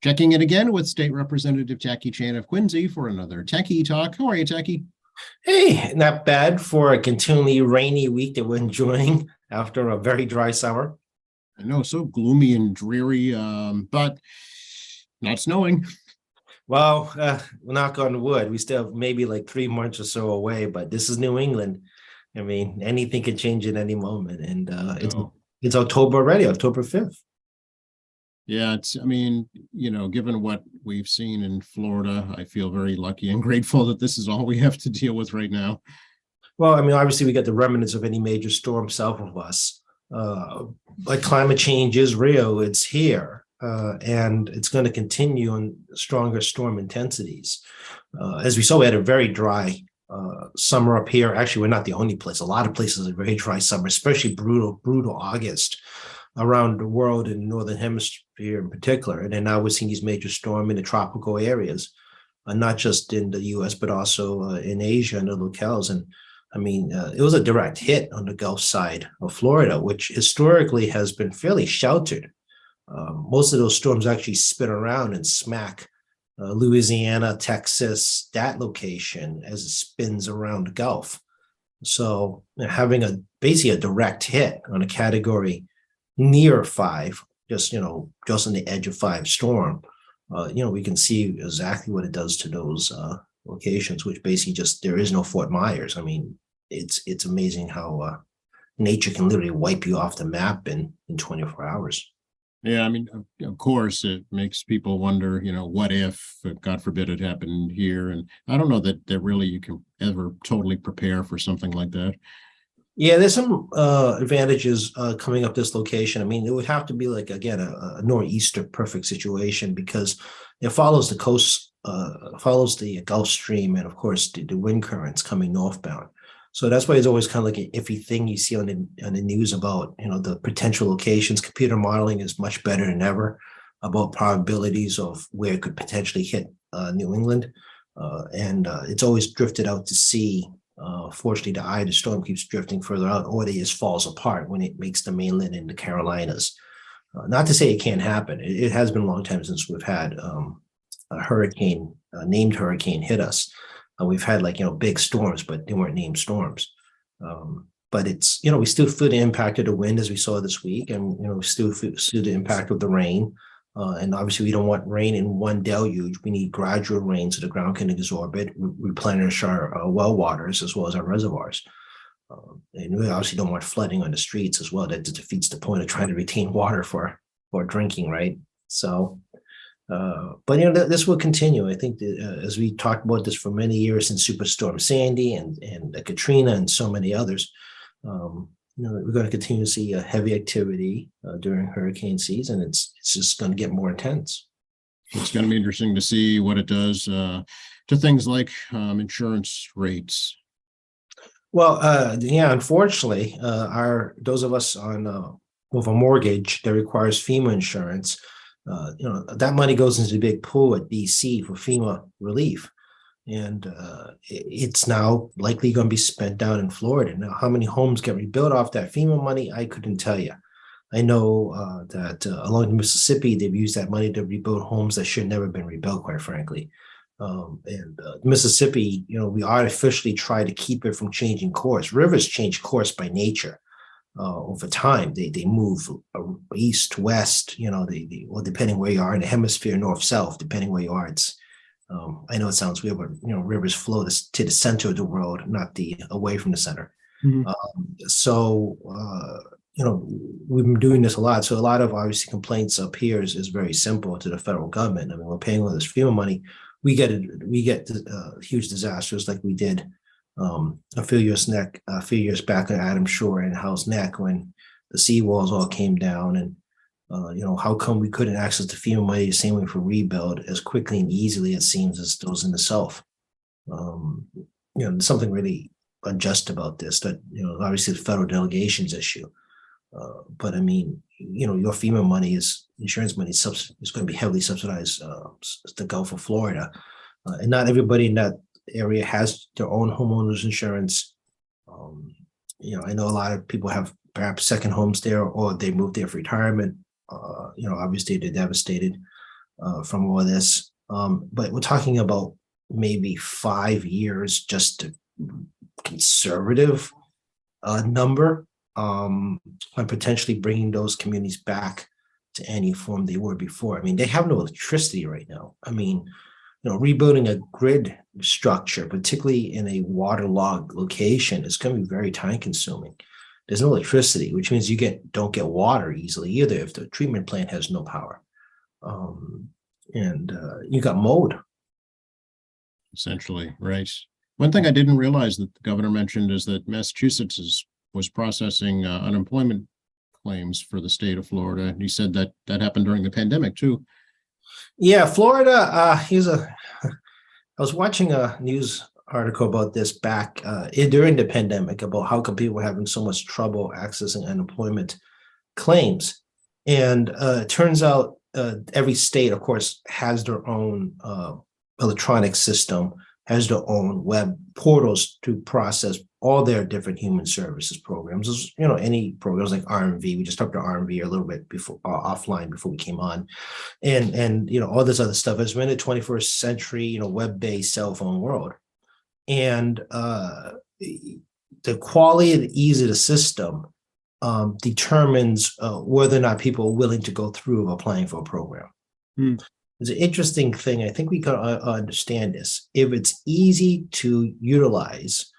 Checking in again with State Representative Jackie Chan of Quincy for another Techie Talk. How are you, Jackie? Hey, not bad for a continually rainy week that we're enjoying after a very dry summer. I know, so gloomy and dreary, but not snowing. Well, knock on wood, we still have maybe like 3 months or so away, but this is New England. I mean, anything can change at any moment, and Oh, it's October already, October 5th. yeah, given what we've seen in Florida, I feel very lucky and grateful that this is all we have to deal with right now. Well, I mean, obviously, we got the remnants of any major storm south of us. Uh, like climate change is real, it's here, and it's going to continue on stronger storm intensities. As we saw, we had a very dry summer up here. Actually, we're not the only place. A lot of places are very dry summer, especially brutal August around the world in the northern hemisphere in particular. And then now we're seeing these major storm in the tropical areas, not just in the U.S. but also in Asia and the locales. And I mean, it was a direct hit on the Gulf side of Florida, which historically has been fairly sheltered. Most of those storms actually spin around and smack Louisiana, Texas, that location as it spins around the Gulf. So having a basically a direct hit on a category near five, just on the edge of five storm, we can see exactly what it does to those locations, which basically just there is no Fort Myers. I mean, it's amazing how nature can literally wipe you off the map in 24 hours. Yeah, I mean, of course, it makes people wonder, what if, God forbid, it happened here? And I don't know that really you can ever totally prepare for something like that. Yeah, there's some advantages coming up this location. I mean, it would have to be like again a nor'easter perfect situation because it follows the coast, follows the Gulf Stream, and of course the wind currents coming northbound. So that's why it's always kind of like an iffy thing you see on the news about the potential locations. Computer modeling is much better than ever about probabilities of where it could potentially hit New England, and it's always drifted out to sea. Fortunately, the eye of the storm keeps drifting further out, or it just falls apart when it makes the mainland in the Carolinas. Not to say it can't happen. It has been a long time since we've had a hurricane, named hurricane, hit us. We've had big storms, but they weren't named storms. But it's we still feel the impact of the wind as we saw this week, and we still feel the impact of the rain. And obviously, we don't want rain in one deluge. We need gradual rain so the ground can absorb it, replenish our well waters as well as our reservoirs. And we obviously don't want flooding on the streets as well. That defeats the point of trying to retain water for drinking, right? So, but this will continue. I think that, as we talked about this for many years since Superstorm Sandy and Katrina and so many others. We're going to continue to see a heavy activity during hurricane season. It's just going to get more intense. It's going to be interesting to see what it does to things like insurance rates. Well, yeah, unfortunately, those of us on with a mortgage that requires FEMA insurance, that money goes into the big pool at DC for FEMA relief. And it's now likely going to be spent down in Florida. Now, how many homes get rebuilt off that FEMA money? I couldn't tell you. I know that along the Mississippi, they've used that money to rebuild homes that should never have been rebuilt, quite frankly. And Mississippi, we artificially try to keep it from changing course. Rivers change course by nature over time. They move east, west, well, depending where you are in the hemisphere, north, south, depending where you are. I know it sounds weird, but rivers flow to the center of the world, not the away from the center. Mhm. So we've been doing this a lot. So a lot of obviously complaints up here is very simple to the federal government. I mean, we're paying all this FEMA money. We get huge disasters like we did a few years back on Adams Shore and House Neck when the seawalls all came down and. How come we couldn't access the FEMA money the same way for rebuild as quickly and easily, it seems, as those in the South? There's something really unjust about this that, obviously the federal delegations issue. But I mean, your FEMA money insurance money is going to be heavily subsidized the Gulf of Florida. And not everybody in that area has their own homeowners insurance. I know a lot of people have perhaps second homes there or they moved there for retirement. Obviously they're devastated. from all this. But we're talking about maybe 5 years, just a conservative number, on potentially bringing those communities back to any form they were before. I mean, they have no electricity right now. I mean, rebuilding a grid structure, particularly in a waterlogged location, is going to be very time consuming. There's no electricity, which means don't get water easily either if the treatment plant has no power. And you got mold. Essentially, right. One thing I didn't realize that the governor mentioned is that Massachusetts was processing unemployment claims for the state of Florida. And he said that happened during the pandemic too. Yeah, Florida. I was watching a news article about this back during the pandemic about how come people were having so much trouble accessing unemployment claims, and it turns out every state, of course, has their own electronic system, has their own web portals to process all their different human services programs. Any programs like RMV. We just talked to RMV a little bit before offline before we came on, and all this other stuff. As we're in the 21st century, web-based cell phone world, and the quality and the ease of the system determines whether or not people are willing to go through applying for a program. It's an interesting thing. I think we can understand this. If it's easy to utilize,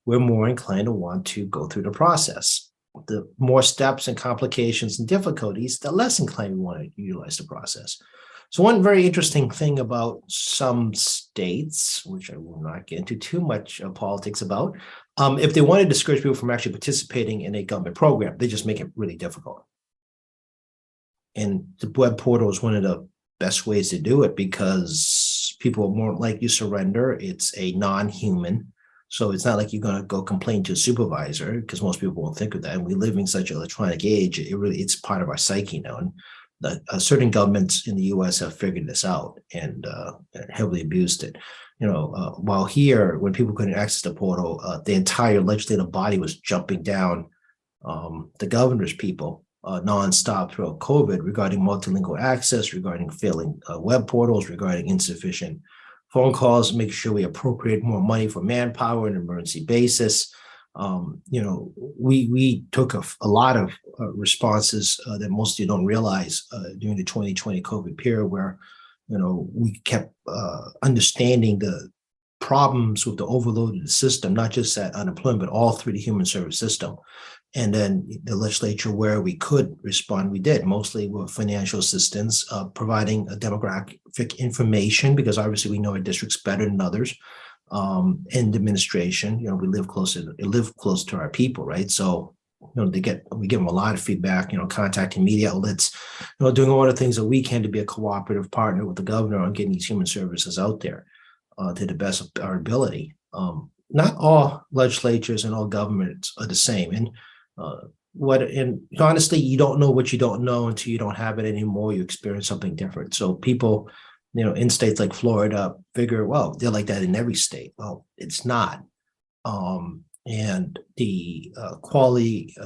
we're more inclined to want to go through the process. The more steps and complications and difficulties, the less inclined we want to utilize the process. So one very interesting thing about some states, which I will not get into too much politics about, if they want to discourage people from actually participating in a government program, they just make it really difficult. And the web portal is one of the best ways to do it because people are more likely to surrender. It's a non-human. So it's not like you're going to go complain to a supervisor, because most people won't think of that. And we live in such an electronic age, it's part of our psyche now. And certain governments in the U.S. have figured this out and heavily abused it. While here, when people couldn't access the portal, the entire legislative body was jumping down the governor's people nonstop throughout COVID regarding multilingual access, regarding failing web portals, regarding insufficient phone calls, make sure we appropriate more money for manpower on an emergency basis. We took a lot of responses that most of you don't realize during the 2020 COVID period, where we kept understanding the problems with the overloaded system, not just at unemployment, but all through the human service system. And then the legislature, where we could respond, we did, mostly with financial assistance, providing a demographic information, because obviously we know our districts better than others. And administration, we live close to our people, right? So, we give them a lot of feedback, contacting media outlets, doing all the things that we can to be a cooperative partner with the governor on getting these human services out there to the best of our ability. Not all legislatures and all governments are the same. And honestly, you don't know what you don't know until you don't have it anymore. You experience something different. So people, in states like Florida, figure, well, they're like that in every state. Well, it's not. And the quality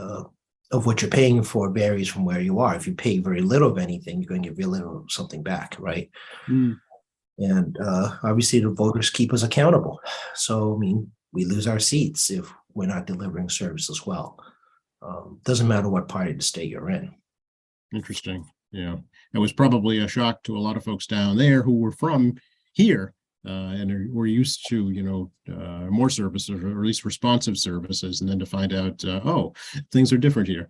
of what you're paying for varies from where you are. If you pay very little of anything, you're going to get very little of something back, right? And obviously, the voters keep us accountable. So, we lose our seats if we're not delivering services well. Doesn't matter what part of the state you're in. Interesting. Yeah. It was probably a shock to a lot of folks down there who were from here and were used to, more services, or at least responsive services, and then to find out, things are different here.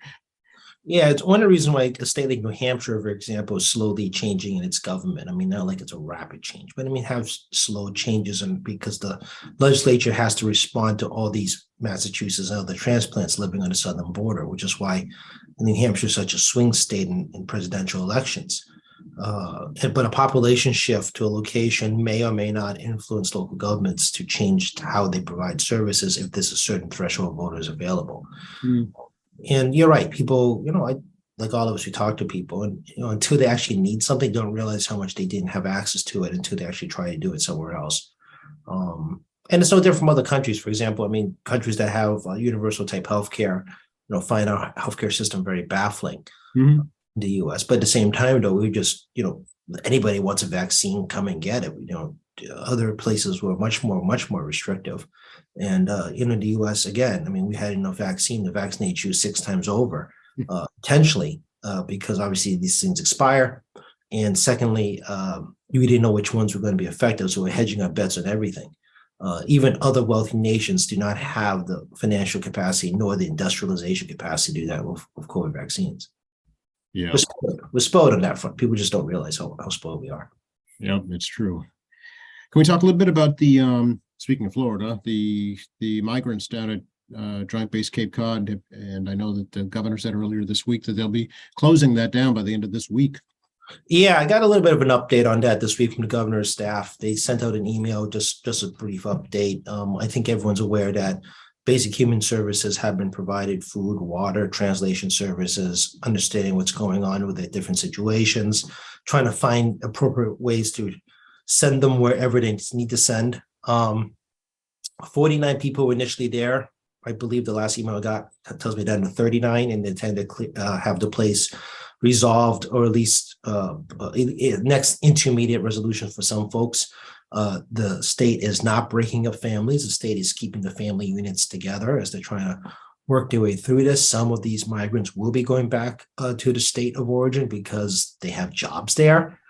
Yeah, it's one of the reasons why a state like New Hampshire, for example, is slowly changing in its government. Not like it's a rapid change, but have slow changes, and because the legislature has to respond to all these Massachusetts and other transplants living on the southern border, which is why New Hampshire is such a swing state in presidential elections. But a population shift to a location may or may not influence local governments to change how they provide services if there's a certain threshold of voters available. And you're right, people, like all of us, we talk to people, and until they actually need something, don't realize how much they didn't have access to it until they actually try to do it somewhere else. And it's no different from other countries. For example, countries that have universal type healthcare, find our healthcare system very baffling in the U.S. But at the same time, though, we just, anybody wants a vaccine, come and get it. Other places were much more restrictive. And in the US, again, I mean, we had enough vaccine to vaccinate you 6 times over, potentially, because obviously these things expire. And secondly, we didn't know which ones were going to be effective. So we're hedging our bets on everything. Even other wealthy nations do not have the financial capacity nor the industrialization capacity to do that with COVID vaccines. Yeah. We're spoiled on that front. People just don't realize how spoiled we are. Yeah, it's true. Can we talk a little bit about the, speaking of Florida, the migrants down at Joint Base Cape Cod? And I know that the governor said earlier this week that they'll be closing that down by the end of this week. Yeah, I got a little bit of an update on that this week from the governor's staff. They sent out an email, just a brief update. I think everyone's aware that basic human services have been provided: food, water, translation services, understanding what's going on with the different situations, trying to find appropriate ways to send them wherever they need to send. 49 people were initially there. I believe the last email I got tells me down to 39, and they intend to have the place resolved, or at least next intermediate resolution for some folks. The state is not breaking up families. The state is keeping the family units together as they're trying to work their way through this. Some of these migrants will be going back to the state of origin because they have jobs there.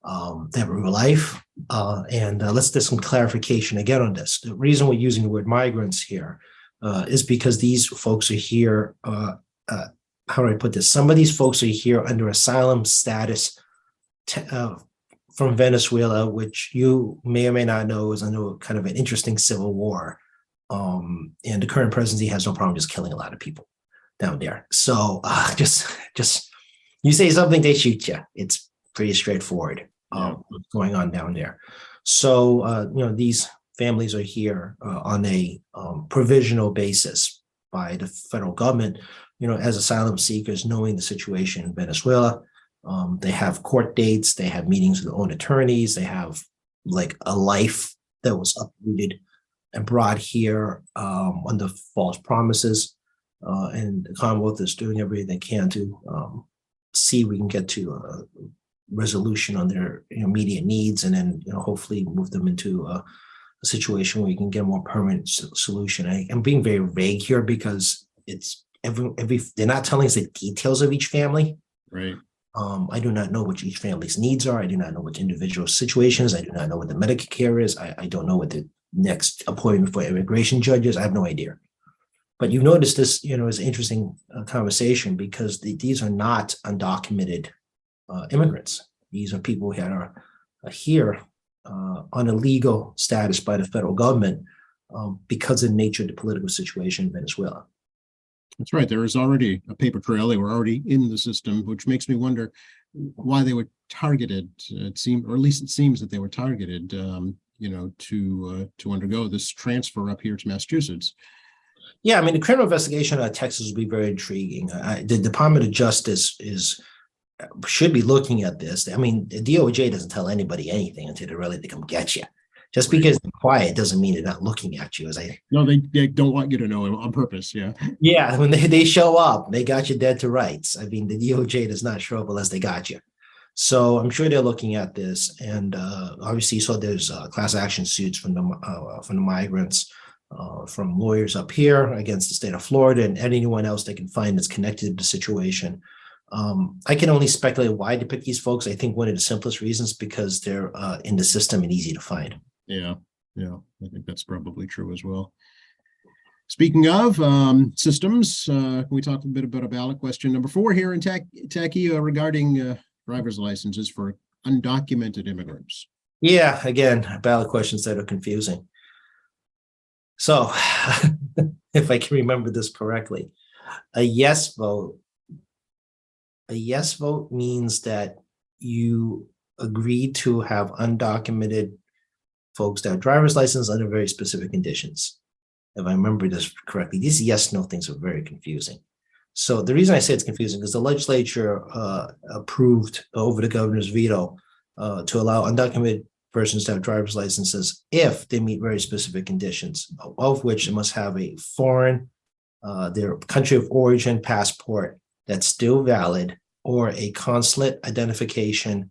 They have a real life. And let's do some clarification again on this. The reason we're using the word migrants here is because these folks are here. How do I put this? Some of these folks are here under asylum status from Venezuela, which you may or may not know is under kind of an interesting civil war. And the current presidency has no problem just killing a lot of people down there. So just you say something, they shoot you. It's pretty straightforward what's going on down there. So these families are here on a provisional basis by the federal government, as asylum seekers, knowing the situation in Venezuela. They have court dates, they have meetings with their own attorneys, they have like a life that was uprooted and brought here under false promises. And the Commonwealth is doing everything they can to see if we can get to a resolution on their immediate needs, and then hopefully move them into a situation where you can get a more permanent solution. I'm being very vague here because it's every they're not telling us the details of each family. Right. I do not know what each family's needs are. I do not know what individual situations. I do not know what the Medicare care is. I don't know what the next appointment for immigration judge is. I have no idea. But you've noticed this, is an interesting conversation because these are not undocumented immigrants. These are people that are here on a legal status by the federal government because of the nature of the political situation in Venezuela. That's right. There is already a paper trail. They were already in the system, which makes me wonder why they were targeted. It seemed, or at least it seems that they were targeted, to undergo this transfer up here to Massachusetts. Yeah, I mean, the criminal investigation out of Texas will be very intriguing. The Department of Justice should be looking at this. I mean, the DOJ doesn't tell anybody anything until they're ready to come get you. Just because they're quiet doesn't mean they're not looking at you. No, they don't want you to know on purpose. Yeah. Yeah, when they show up, they got you dead to rights. I mean, the DOJ does not show up unless they got you. So I'm sure they're looking at this, and obviously, so there's class action suits from the migrants, from lawyers up here against the state of Florida and anyone else they can find that's connected to the situation. I can only speculate why they pick these folks. I think one of the simplest reasons because they're in the system and easy to find. Yeah, I think that's probably true as well. Speaking of systems, can we talk a bit about a ballot question number 4 here in Tacky regarding driver's licenses for undocumented immigrants? Yeah, again, ballot questions that are confusing. So, if I can remember this correctly, a yes vote means that you agreed to have undocumented folks that have driver's license under very specific conditions. If I remember this correctly, these yes/no things are very confusing. So the reason I say it's confusing is the legislature approved over the governor's veto to allow undocumented persons to have driver's licenses if they meet very specific conditions, of which they must have a foreign, their country of origin passport that's still valid, or a consulate identification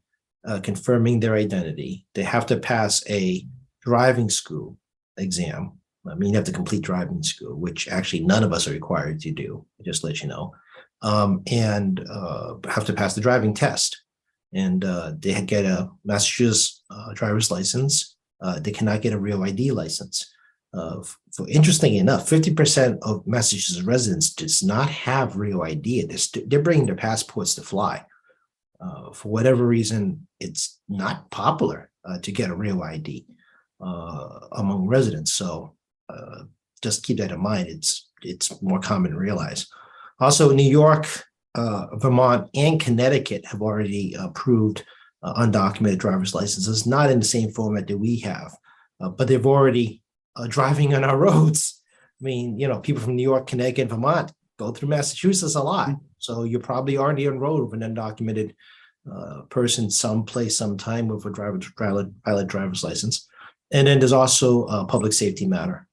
confirming their identity. They have to pass a driving school exam. I mean, you have to complete driving school, which actually none of us are required to do, just to let you know. And have to pass the driving test. And they get a Massachusetts driver's license. They cannot get a real ID license. Interestingly enough, 50% of Massachusetts residents does not have real ID. They're bringing their passports to fly. For whatever reason, it's not popular to get a real ID among residents. So just keep that in mind. It's more common to realize. Also, New York, Vermont, and Connecticut have already approved undocumented driver's licenses, not in the same format that we have, but they've already driving on our roads. I mean, people from New York, Connecticut, and Vermont go through Massachusetts a lot. So you're probably already on road with an undocumented person someplace, sometime with a valid driver's license. And then there's also a public safety matter.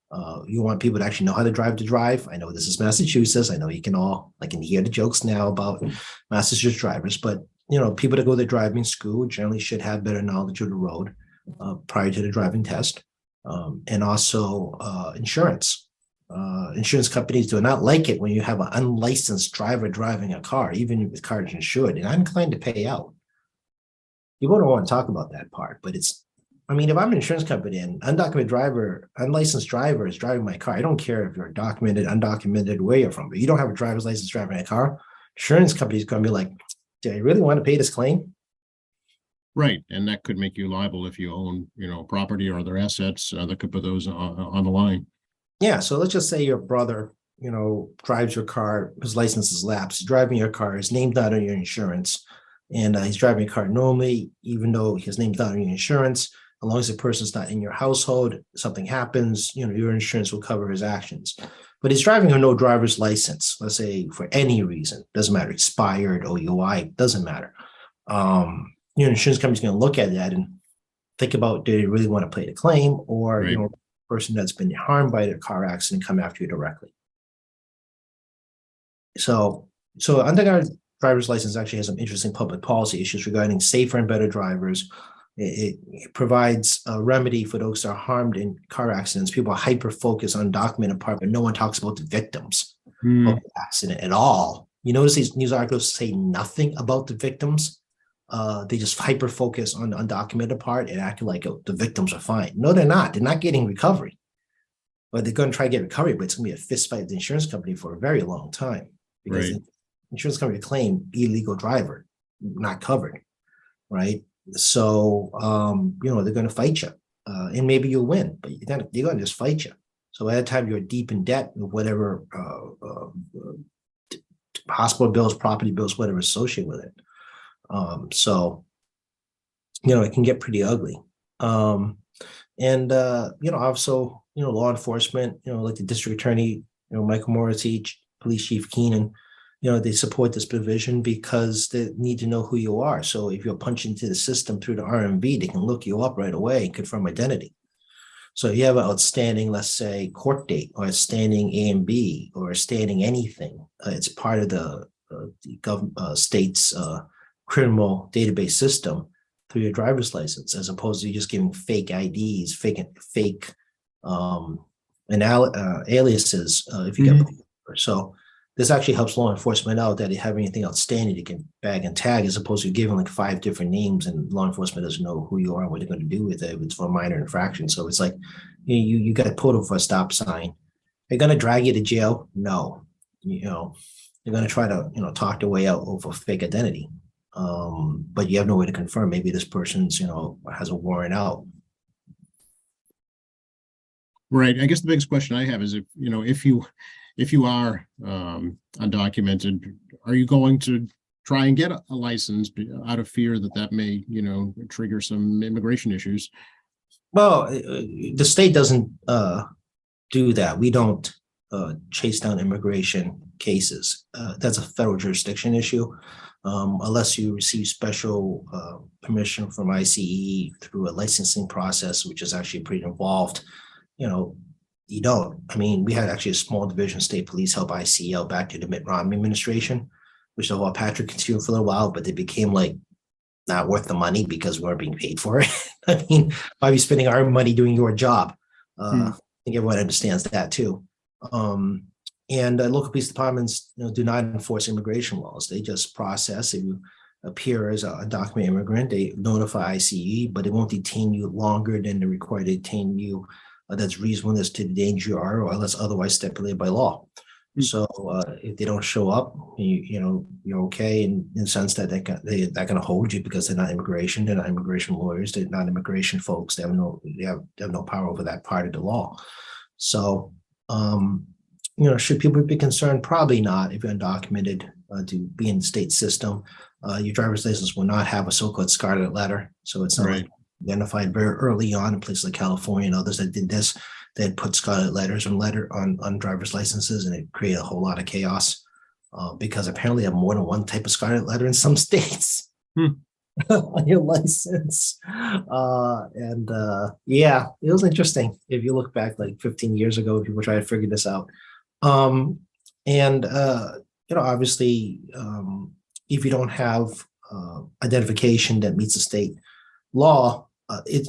You want people to actually know how to drive. I know this is Massachusetts. I know I can hear the jokes now about Massachusetts drivers, but people that go to driving school generally should have better knowledge of the road prior to the driving test. And also insurance. Insurance companies do not like it when you have an unlicensed driver driving a car, even if the car is insured, and I'm inclined to pay out. You won't want to talk about that part, but if I'm an insurance company and unlicensed driver is driving my car, I don't care if you're documented, undocumented, where you're from, but you don't have a driver's license driving a car, insurance company's going to be like, do I really want to pay this claim? Right, and that could make you liable if you own, property or other assets that could put those on the line. Yeah, so let's just say your brother, drives your car, his license is lapsed, he's driving your car, his name's not on your insurance, and he's driving a car normally, even though his name's not on your insurance. As long as the person's not in your household, something happens, your insurance will cover his actions. But he's driving a no driver's license, let's say for any reason, doesn't matter, expired, OUI, doesn't matter. Insurance company's going to look at that and think about, do they really want to pay the claim, or Right. Person that's been harmed by the car accident come after you directly. So undocumented driver's license actually has some interesting public policy issues regarding safer and better drivers. It provides a remedy for those that are harmed in car accidents. People are hyper focused on the documented part, but no one talks about the victims of the accident at all. You notice these news articles say nothing about the victims. They just hyper focus on the undocumented part and act like the victims are fine. No, they're not. They're not getting recovery, but they're going to try to get recovery. But it's going to be a fist fight with the insurance company for a very long time, because the insurance company claim illegal driver not covered, right? So they're going to fight you, and maybe you'll win, but they're going to just fight you. So by the time you're deep in debt with whatever hospital bills, property bills, whatever associated with it. So it can get pretty ugly. Also, law enforcement, like the district attorney, Michael Morrissey, police chief Keenan, they support this provision because they need to know who you are. So if you're punched into the system through the RMV, they can look you up right away and confirm identity. So if you have an outstanding, let's say, court date, or outstanding A&B, or outstanding anything, it's part of the state's criminal database system through your driver's license, as opposed to just giving fake IDs, fake aliases if you get. So this actually helps law enforcement out that they have anything outstanding they can bag and tag, as opposed to giving like 5 different names and law enforcement doesn't know who you are and what they're going to do with it if it's for a minor infraction. So it's like you got pulled over a stop sign. They're going to drag you to jail? No. They're going to try to talk their way out over fake identity. But you have no way to confirm. Maybe this person's, has a warrant out. Right. I guess the biggest question I have is if you are undocumented, are you going to try and get a license out of fear that may, trigger some immigration issues? Well, the state doesn't do that. We don't chase down immigration cases. That's a federal jurisdiction issue. Unless you receive special permission from ICE through a licensing process, which is actually pretty involved, you don't. I mean, we had actually a small division of state police help ICE out back to the Mitt Romney administration, which the Patrick continued for a little while, but they became like not worth the money because we're being paid for it. I mean, why are we spending our money doing your job? Hmm. I think everyone understands that too. And local police departments, do not enforce immigration laws. They just process. If you appear as a undocumented immigrant, they notify ICE, but it won't detain you longer than the required detain you that's reasonableness to the danger you are, or unless otherwise stipulated by law. Hmm. So if they don't show up, you're okay in the sense that they're not going to hold you because they're not immigration. They're not immigration lawyers. They're not immigration folks. They have no power over that part of the law. So, should people be concerned? Probably not. If you're undocumented to be in the state system, your driver's license will not have a so-called scarlet letter. So it's not Right. like identified very early on in places like California and others that did this. They'd put scarlet letters on driver's licenses, and it created a whole lot of chaos because apparently they have more than one type of scarlet letter in some states. Hmm. On your license. Yeah, it was interesting. If you look back like 15 years ago, people try to figure this out. Obviously, if you don't have identification that meets the state law,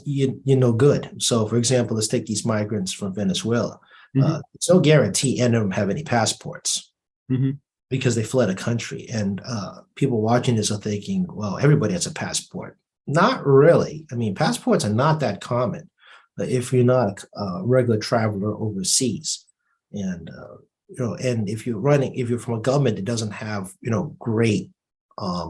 you're no good. So, for example, let's take these migrants from Venezuela. Mhm. It's no guarantee any of them have any passports Mhm. because they fled a country. And people watching this are thinking, well, everybody has a passport. Not really. I mean, passports are not that common if you're not a regular traveler overseas. And and if you're from a government that doesn't have great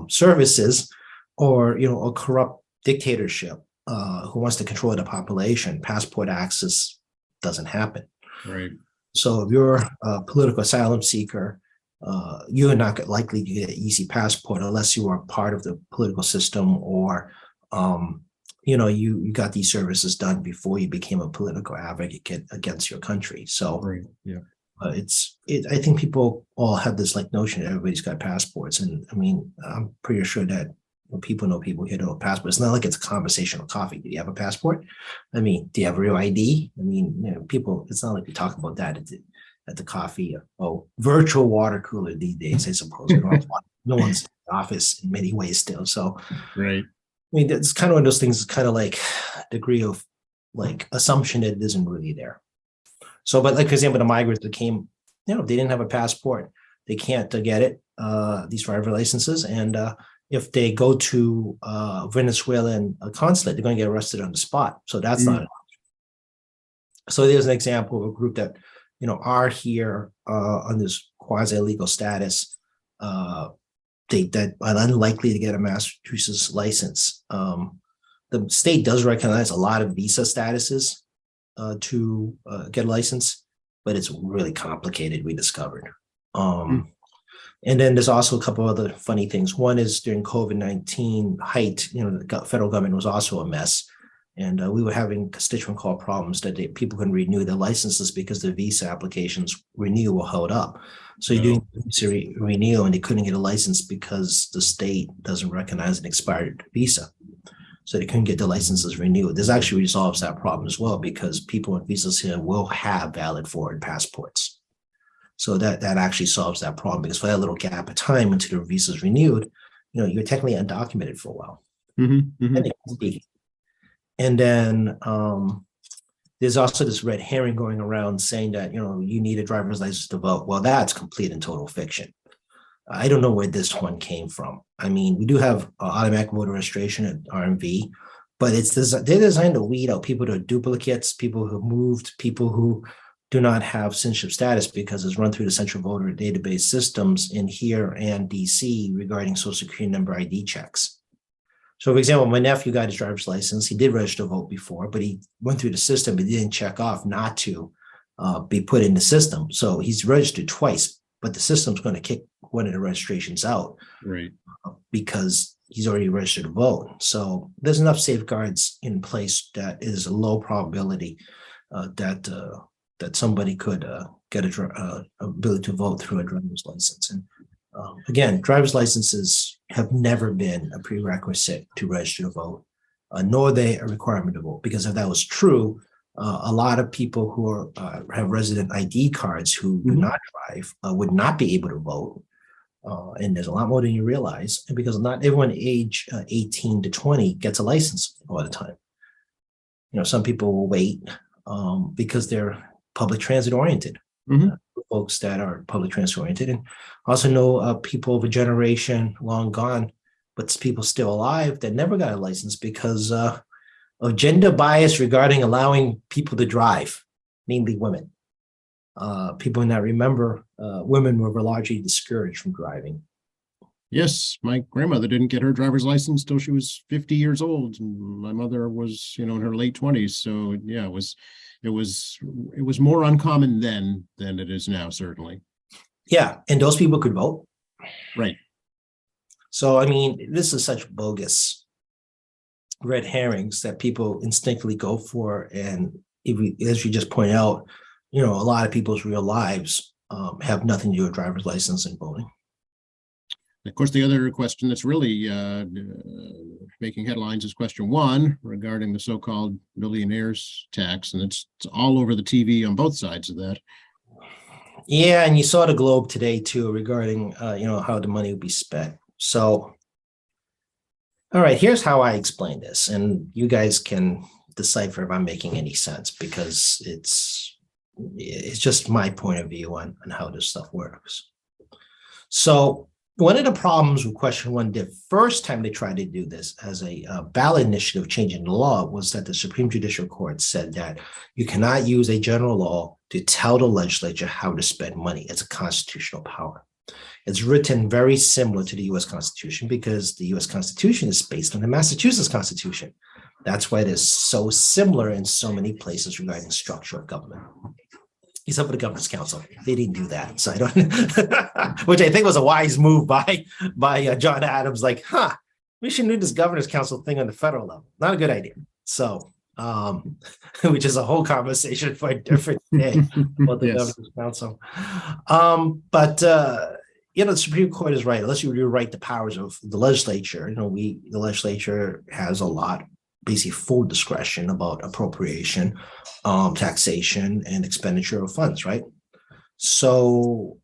services, or a corrupt dictatorship who wants to control the population, passport access doesn't happen. Right. So if you're a political asylum seeker, you're not likely to get an easy passport unless you are part of the political system, or you got these services done before you became a political advocate against your country. So Right. Yeah. I think people all have this like notion that everybody's got passports, and I mean, I'm pretty sure that people know people here don't have passports. It's not like it's a conversational coffee. Do you have a passport? I mean, do you have real ID? I mean, people. It's not like we talk about that at the coffee. Virtual water cooler these days, I suppose. No one's in the office in many ways still. So, Right. I mean, it's kind of one of those things. It's kind of like degree of like assumption that it isn't really there. So, but like, for example, the migrants that came, they didn't have a passport. They can't get it, these driver licenses. And if they go to Venezuelan consulate, they're going to get arrested on the spot. So that's not. So there's an example of a group that, are here on this quasi-legal status. That are unlikely to get a Massachusetts license. The state does recognize a lot of visa statuses to get a license, but it's really complicated, we discovered. And then there's also a couple other funny things. One is during COVID-19 height, the federal government was also a mess. And we were having constituent call problems that people couldn't renew their licenses because the visa applications renewal were held up. So you're doing visa renewal and they couldn't get a license because the state doesn't recognize an expired visa. So they couldn't get the licenses renewed. This actually resolves that problem as well, because people with visas here will have valid foreign passports. So that actually solves that problem, because for that little gap of time until the visa is renewed, you're technically undocumented for a while. And then there's also this red herring going around saying that, you need a driver's license to vote. Well, that's complete and total fiction. I don't know where this one came from. I mean, we do have automatic voter registration at RMV, but they're designed to weed out people that are duplicates, people who moved, people who do not have citizenship status, because it's run through the central voter database systems in here and DC regarding social security number ID checks. So, for example, my nephew got his driver's license. He did register to vote before, but he went through the system and didn't check off not to be put in the system. So he's registered twice, but the system's going to kick one of the registrations out, right? Because he's already registered to vote. So there's enough safeguards in place that is a low probability that somebody could get a ability to vote through a driver's license. And again, driver's licenses have never been a prerequisite to register to vote, nor are they a requirement to vote. Because if that was true, a lot of people who have resident ID cards who do not drive would not be able to vote, And there's a lot more than you realize. And because not everyone age 18 to 20 gets a license all the time. Some people will wait because they're public transit oriented. Mhm. Folks that are public transit oriented, and also know people of a generation long gone, but people still alive that never got a license because of gender bias regarding allowing people to drive, namely women. People that remember women were largely discouraged from driving. Yes, my grandmother didn't get her driver's license till she was 50 years old, and my mother was, in her late 20s. So yeah, it was more uncommon then than it is now, certainly. Yeah, and those people could vote. Right. So I mean, this is such bogus red herrings that people instinctively go for, and as you just point out, a lot of people's real lives have nothing to do with driver's license and voting. Of course, the other question that's really making headlines is question 1 regarding the so-called billionaires tax, and it's all over the TV on both sides of that. Yeah, and you saw the Globe today too regarding how the money would be spent. So, all right, here's how I explain this, and you guys can decipher if I'm making any sense, because it's just my point of view on how this stuff works. So one of the problems with question 1, the first time they tried to do this as a ballot initiative changing the law, was that the Supreme Judicial Court said that you cannot use a general law to tell the legislature how to spend money. It's a constitutional power. It's written very similar to the U.S. Constitution because the U.S. Constitution is based on the Massachusetts Constitution. That's why it is so similar in so many places regarding the structure of government. Except for the Governor's Council, they didn't do that. So I don't, which I think was a wise move by John Adams. Like, we should do this Governor's Council thing on the federal level. Not a good idea. So, which is a whole conversation for a different day about the Yes. Governor's Council. But the Supreme Court is right. Unless you rewrite the powers of the legislature, the legislature has a lot, basically full discretion about appropriation, taxation, and expenditure of funds, right? So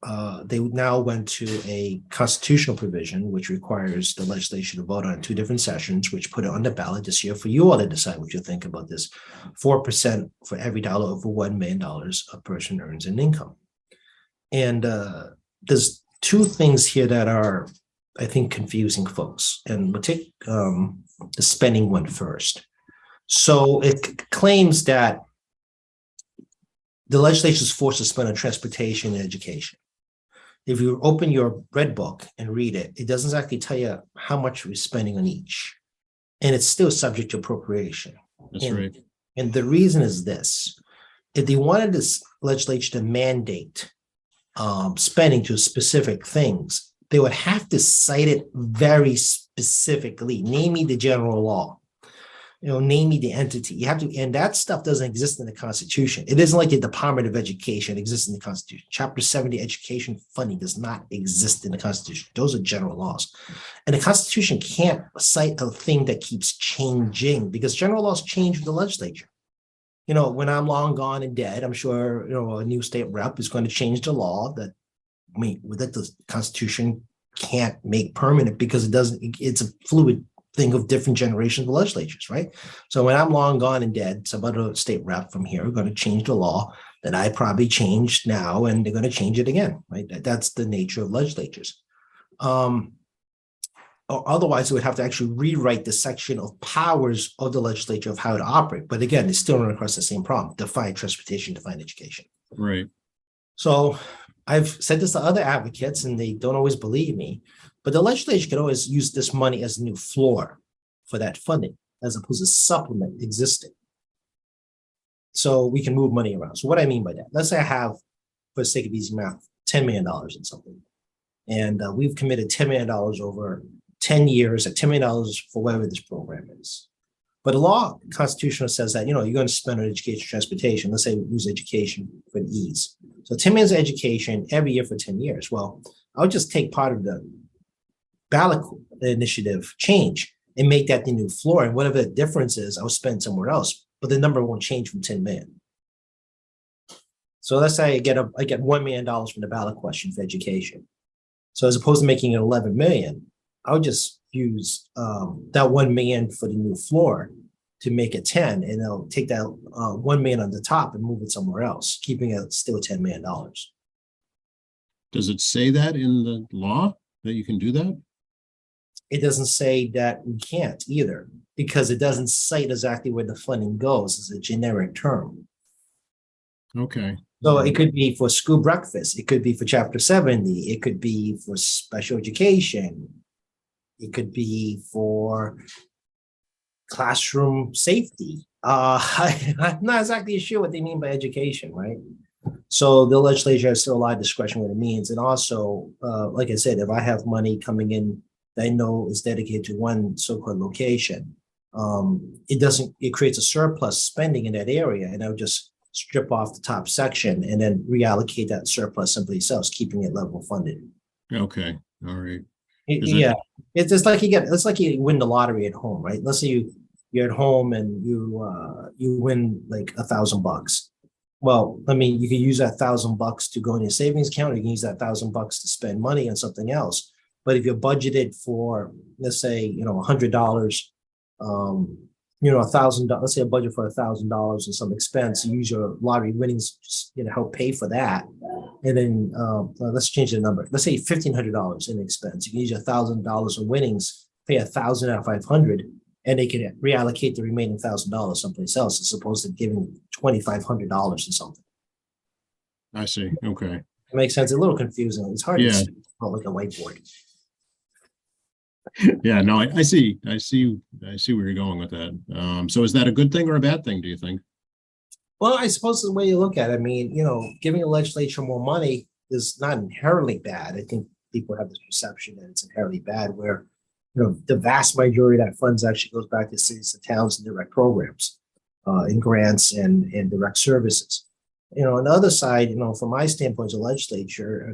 they now went to a constitutional provision which requires the legislature to vote on 2 different sessions, which put it on the ballot this year for you all to decide what you think about this. 4% for every dollar over $1 million a person earns in income. And there's 2 things here that are, I think, confusing folks. And we'll take the spending one first. So it claims that the legislature is forced to spend on transportation and education. If you open your red book and read it, it doesn't exactly tell you how much we're spending on each. And it's still subject to appropriation. That's right. And the reason is this: if they wanted this legislature to mandate spending to specific things, they would have to cite it very specifically, namely the general law, namely the entity. You have to, and that stuff doesn't exist in the Constitution. It isn't like the Department of Education exists in the Constitution. Chapter 70 education funding does not exist in the Constitution. Those are general laws. And the Constitution can't cite a thing that keeps changing, because general laws change with the legislature. When I'm long gone and dead, I'm sure, a new state rep is going to change the law that the Constitution can't make permanent, because it's a fluid thing of different generations of legislatures, right? So when I'm long gone and dead, some other state rep from here are going to change the law that I probably changed now, and they're going to change it again, right? That's the nature of legislatures. Or otherwise, it would have to actually rewrite the section of powers of the legislature of how to operate. But again, it's still run across the same problem: define transportation, define education. Right. So I've said this to other advocates, and they don't always believe me, but the legislature can always use this money as a new floor for that funding, as opposed to supplement existing. So we can move money around. So what I mean by that, let's say I have, for the sake of easy math, $10 million in something. And we've committed $10 million over 10 years at $10 million for whatever this program is. But the law constitutional says that, you're going to spend on education, transportation. Let's say we use education for ease. So 10 million of education every year for 10 years. Well, I'll just take part of the ballot initiative change and make that the new floor. And whatever the difference is, I'll spend somewhere else. But the number won't change from 10 million. So let's say I get $1 million from the ballot question for education. So as opposed to making it 11 million, I would just use that 1 million for the new floor to make it 10, and they'll take that 1 million on the top and move it somewhere else, keeping it still $10 million. Does it say that in the law that you can do that? It doesn't say that we can't either, because it doesn't cite exactly where the funding goes. It's a generic term. Okay. So it could be for school breakfast, it could be for Chapter 70, it could be for special education, it could be for classroom safety. I'm not exactly sure what they mean by education, right? So the legislature has still a lot of discretion what it means. And also, like I said, if I have money coming in that I know is dedicated to one so-called location, it creates a surplus spending in that area, and I would just strip off the top section and then reallocate that surplus someplace else, keeping it level funded. Okay. All right. Yeah, it's just like it's like you win the lottery at home, right? Let's say you're at home and you win like $1,000. Well, I mean, you can use that $1,000 to go in your savings account, or you can use that $1,000 to spend money on something else. But if you're budgeted for, let's say, $100, $1,000, let's say a budget for $1,000 and some expense, you use your lottery winnings, help pay for that. And then let's change the number. Let's say $1,500 in expense. You can use your $1,000 of winnings, pay 1,000 out of 500, and they can reallocate the remaining $1,000 someplace else, as opposed to giving $2,500 or something. I see. Okay. It makes sense. A little confusing. It's hard to Yeah. see like a whiteboard. Yeah, no, I see where you're going with that. So is that a good thing or a bad thing, do you think? Well, I suppose the way you look at it, I mean, giving the legislature more money is not inherently bad. I think people have this perception that it's inherently bad, where, the vast majority of that funds actually goes back to cities and towns and direct programs, and grants and direct services. On the other side, from my standpoint as a legislature,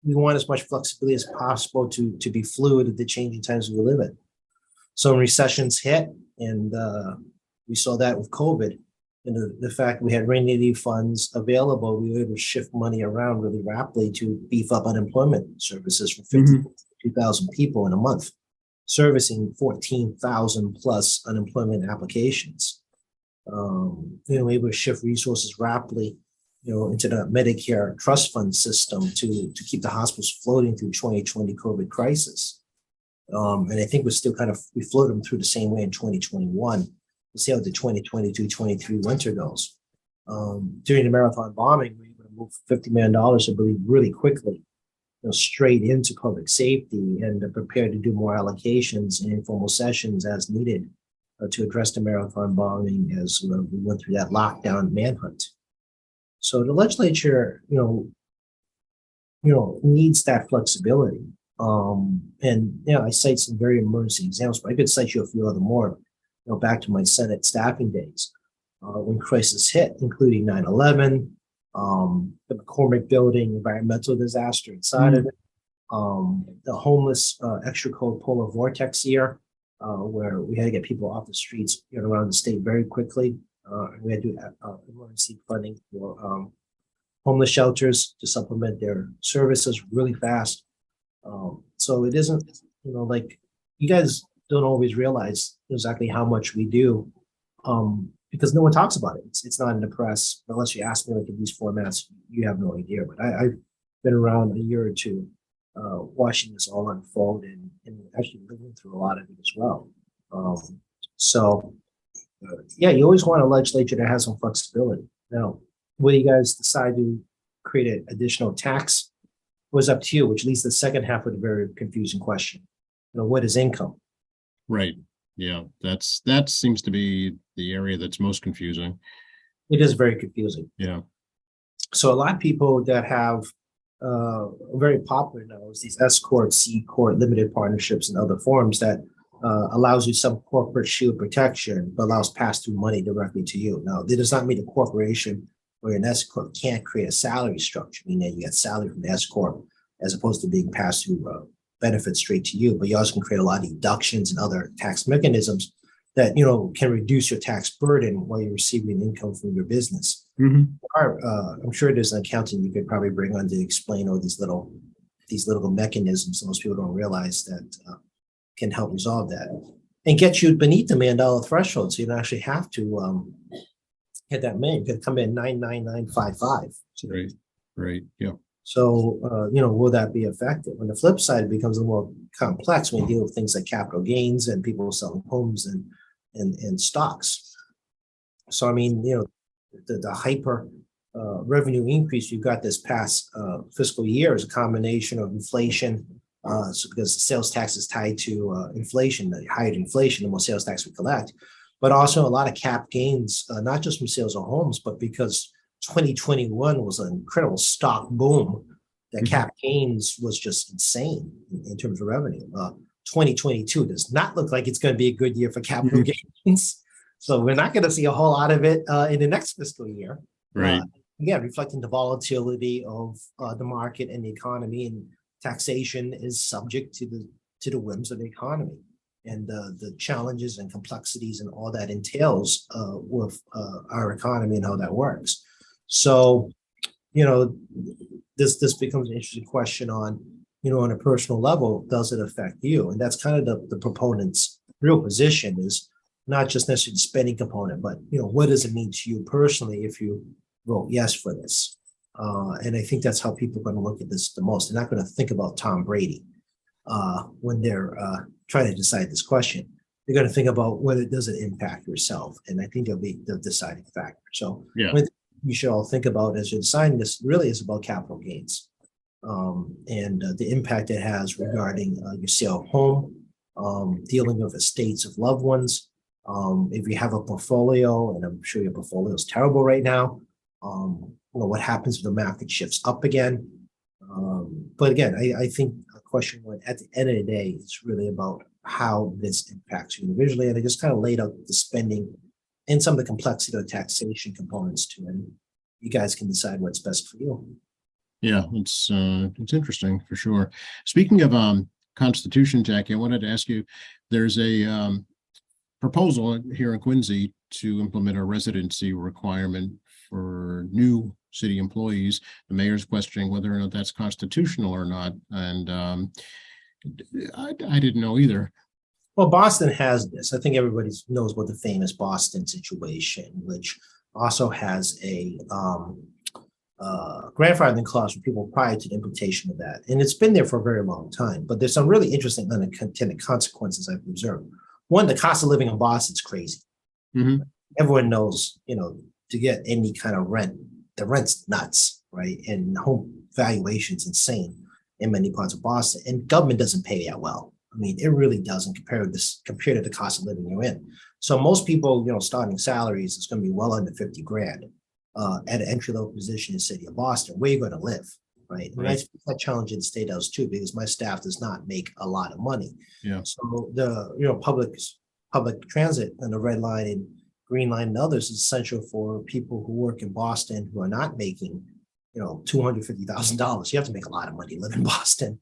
we want as much flexibility as possible to be fluid at the changing times we live in. So when recessions hit, and we saw that with COVID, and the fact we had rainy day funds available, we were able to shift money around really rapidly to beef up unemployment services for 52,000 people in a month, servicing 14,000 plus unemployment applications. We were able to shift resources rapidly, into the Medicare trust fund system to keep the hospitals floating through 2020 COVID crisis. And I think we float them through the same way in 2021. We'll see how the 2022-23 winter goes. During the marathon bombing, we were able to move $50 million, I believe, really quickly, straight into public safety, and prepared to do more allocations and informal sessions as needed to address the marathon bombing as we went through that lockdown manhunt. So the legislature, needs that flexibility. I cite some very emergency examples, but I could cite you a few other more, back to my Senate staffing days, when crisis hit, including 9/11, the McCormick Building environmental disaster inside of it, the homeless extra cold polar vortex year, where we had to get people off the streets around the state very quickly. We had to do emergency funding for homeless shelters to supplement their services really fast. So it isn't, like, you guys don't always realize exactly how much we do, because no one talks about it. It's not in the press, unless you ask me, like, in these formats, you have no idea. But I've been around a year or two, watching this all unfold and actually living through a lot of it as well. Yeah, you always want a legislature that has some flexibility. Now, whether you guys decide to create an additional tax was up to you, which leads to the second half of the very confusing question. What is income? Right. Yeah, that seems to be the area that's most confusing. It is very confusing. Yeah. So a lot of people that have very popular now is these S Corp, C Corp, limited partnerships, and other forms that allows you some corporate shield protection, but allows pass-through money directly to you. Now, that does not mean a corporation or an S Corp can't create a salary structure, meaning that you get salary from the S Corp as opposed to being passed through benefits straight to you. But you also can create a lot of deductions and other tax mechanisms that can reduce your tax burden while you're receiving income from your business. Mhm. I'm sure there's an accountant you could probably bring on to explain all these little mechanisms most people don't realize that can help resolve that and get you beneath the $1 million threshold. So you don't actually have to hit that million. You could come in 99955. Right, right, yeah, So, will that be effective? On the flip side, it becomes a little more complex when you deal with things like capital gains and people selling homes and stocks. So, I mean, the hyper revenue increase you got this past fiscal year is a combination of inflation, because sales tax is tied to inflation. The higher inflation, the more sales tax we collect, but also a lot of cap gains, not just from sales of homes, but because 2021 was an incredible stock boom. The Mhm. cap gains was just insane in terms of revenue. 2022 does not look like it's going to be a good year for capital Mhm. gains. So we're not going to see a whole lot of it in the next fiscal year. Right, Again, reflecting the volatility of the market and the economy, and taxation is subject to the whims of the economy and the challenges and complexities and all that entails with our economy and how that works. So, you know, this becomes an interesting question on, on a personal level, does it affect you? And that's kind of the proponent's real position, is not just necessarily the spending component, but what does it mean to you personally if you vote yes for this? And I think that's how people are going to look at this the most. They're not going to think about Tom Brady when they're trying to decide this question. They're going to think about whether does it impact yourself, and I think it'll be the deciding factor. So, yeah, what you should all think about as you're deciding this really is about capital gains, and the impact it has regarding your sale of home, dealing with estates of loved ones. If you have a portfolio, and I'm sure your portfolio is terrible right now, what happens if the market shifts up again? But again, I think a question one at the end of the day, it's really about how this impacts you individually. And I just kind of laid out the spending and some of the complexity of the taxation components to it. And you guys can decide what's best for you. yeah, it's interesting for sure. Speaking of Constitution, Jackie, I wanted to ask you, there's a proposal here in Quincy to implement a residency requirement for new city employees. The mayor's questioning whether or not that's constitutional or not, and I didn't know either. Well, Boston has this. I think everybody knows about the famous Boston situation, which also has a grandfathering clause for people prior to the implementation of that. And it's been there for a very long time. But there's some really interesting unintended consequences I've observed. One, the cost of living in Boston's crazy. Mhm. Everyone knows, to get any kind of rent, the rent's nuts, right? And home valuation's insane in many parts of Boston. And government doesn't pay that well. I mean, it really doesn't compared to the cost of living you're in. So most people, starting salaries is going to be well under 50 grand at an entry level position in the city of Boston. Where are you going to live, right? And Right. that challenge in the state house too, because my staff does not make a lot of money. Yeah. So the public transit and the red line and green line and others is essential for people who work in Boston who are not making $250,000. You have to make a lot of money to live in Boston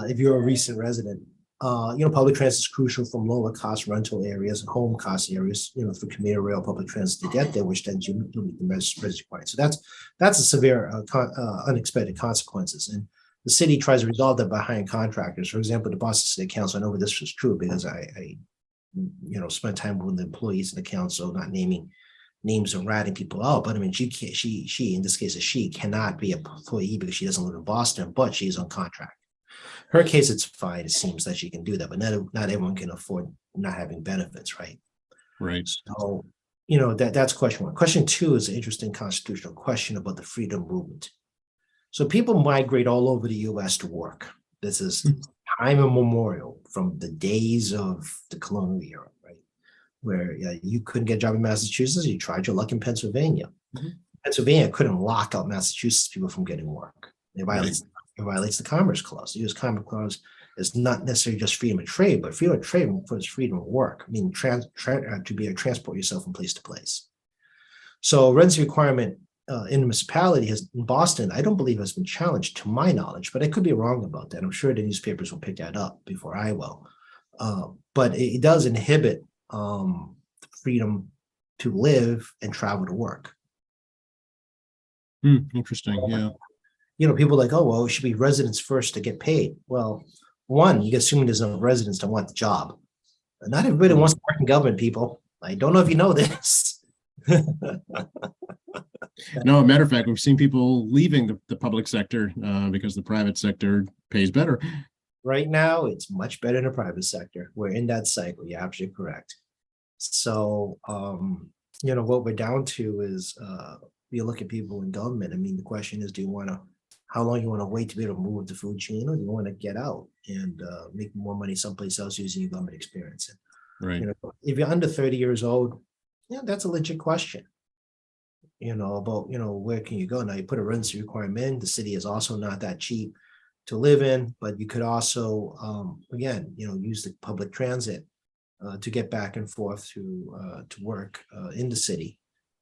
if you're a recent resident. Public transit is crucial from lower cost rental areas and home cost areas, through commuter rail, public transit to get there, which then you meet the residence requirement. So that's a severe unexpected consequences. And the city tries to resolve that by hiring contractors. For example, the Boston City Council, I know this was true because I spent time with the employees in the council, not naming names and ratting people out. But I mean, she in this case, she cannot be an employee because she doesn't live in Boston, but she's on contract. Her case, it's fine. It seems that she can do that, but not everyone can afford not having benefits, right? Right. So, that's question one. Question two is an interesting constitutional question about the freedom movement. So people migrate all over the U.S. to work. This is time immemorial from the days of the colonial era, right? Where you couldn't get a job in Massachusetts, you tried your luck in Pennsylvania. Mhm. Pennsylvania couldn't lock out Massachusetts people from getting work. It violates the Commerce Clause. The U.S. Commerce Clause is not necessarily just freedom of trade, but freedom of trade includes freedom of work, meaning to be able to transport yourself from place to place. So residency requirement in the municipality in Boston, I don't believe has been challenged to my knowledge, but I could be wrong about that. I'm sure the newspapers will pick that up before I will. But it does inhibit freedom to live and travel to work. Interesting. Yeah. You know, people are like, oh, well, it should be residents first to get paid. Well, one, you assume there's no residents that want the job. Not everybody wants to work in government, people. I don't know if you know this. No, matter of fact, we've seen people leaving the public sector because the private sector pays better. Right now, it's much better in the private sector. We're in that cycle. You're absolutely correct. So, you know, what we're down to is, you look at people in government. I mean, the question is, how long you want to wait to be able to move the food chain, or do you want to get out and make more money someplace else using your government experience? And, Right. you know, if you're under 30 years old, yeah, that's a legit question. You know, about, you know, where can you go? Now you put a residency requirement in, the city is also not that cheap to live in, but you could also, again, you know, use the public transit to get back and forth to work in the city,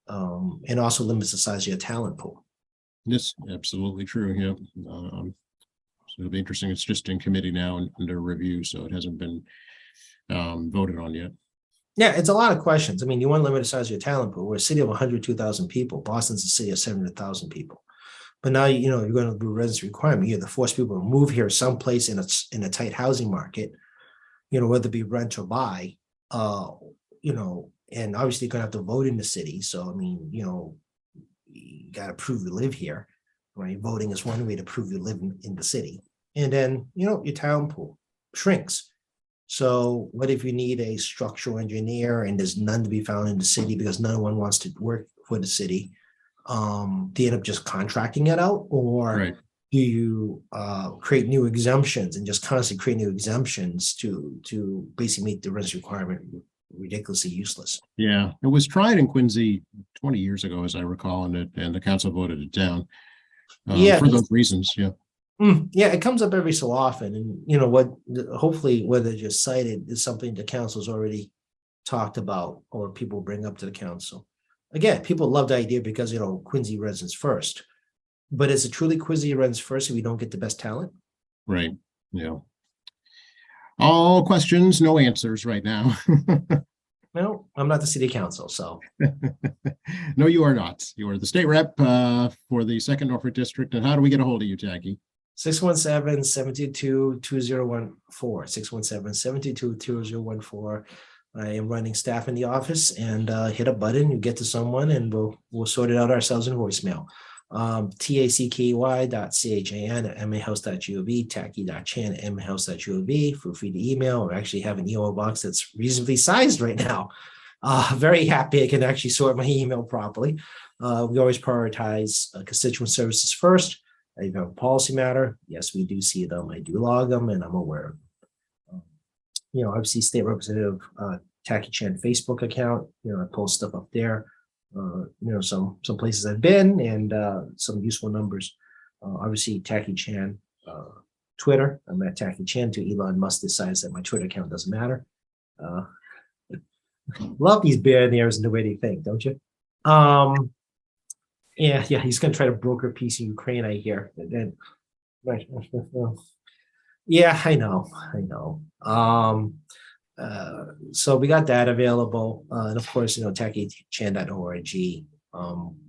and also limits the size of your talent pool. Yes, absolutely true. Yeah. So it'll be interesting. It's just in committee now and under review, so it hasn't been voted on yet. Yeah, it's a lot of questions. I mean, you want to limit the size of your talent pool. We're a city of 102,000 people. Boston's a city of 700,000 people. But now, you know, you're going to do a residency requirement. You have to force people to move here someplace in a tight housing market, you know, whether it be rent or buy, you know, and obviously you're going to have to vote in the city. So, I mean, you know, you got to prove you live here, right? Voting is one way to prove you live in the city. And then, you know, your talent pool shrinks. So what if you need a structural engineer and there's none to be found in the city because no one wants to work for the city? Do you end up just contracting it out, or Right. do you create new exemptions and just constantly create new exemptions to basically meet the residency requirement? Ridiculously useless. Yeah, it was tried in Quincy 20 years ago, as I recall, and the council voted it down Yeah, for those reasons. Yeah. Yeah, it comes up every so often, and you know what? Hopefully, what they just cited is something the council's already talked about, or people bring up to the council. Again, people love the idea because, you know, Quincy residents first, but is it truly Quincy residents first if we don't get the best talent? Right. Yeah. All questions, no answers right now. No, I'm not the city council, so No, you are not. You are the state rep for the second Norfolk district. And how do we get a hold of you, Tacky? 617-722-2014, 617-722-2014. I am running staff in the office, and hit a button, you get to someone, and we'll sort it out ourselves in voicemail. tacky.chan@mahouse.gov, tacky.chan@mahouse.gov. Feel free to email, or actually have an email box that's reasonably sized right now. Very happy I can actually sort my email properly. We always prioritize constituent services first. If you have a policy matter, yes, we do see them. I do log them, and I'm aware of them. You know, obviously, State Representative Tacky Chan Facebook account. You know, I post stuff up there. You know, some places I've been, and some useful numbers. Obviously, Tacky Chan Twitter. I'm at Tacky Chan till Elon Musk decides that my Twitter account doesn't matter. Love these billionaires and the way they think, don't you? Yeah, he's gonna try to broker peace in Ukraine, I hear. And then, right. Yeah, I know. So we got that available, and of course, you know, tackychan.org.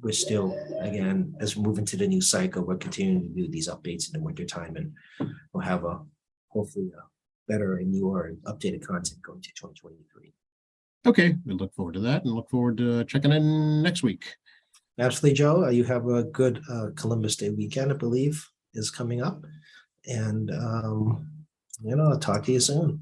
We're still, again, as we move into the new cycle, we're continuing to do these updates in the winter time, and we'll have hopefully better and newer and updated content going to 2023. Okay, we look forward to that, and look forward to checking in next week. Absolutely, Joe. You have a good Columbus Day weekend, I believe, is coming up, and you know, I'll talk to you soon.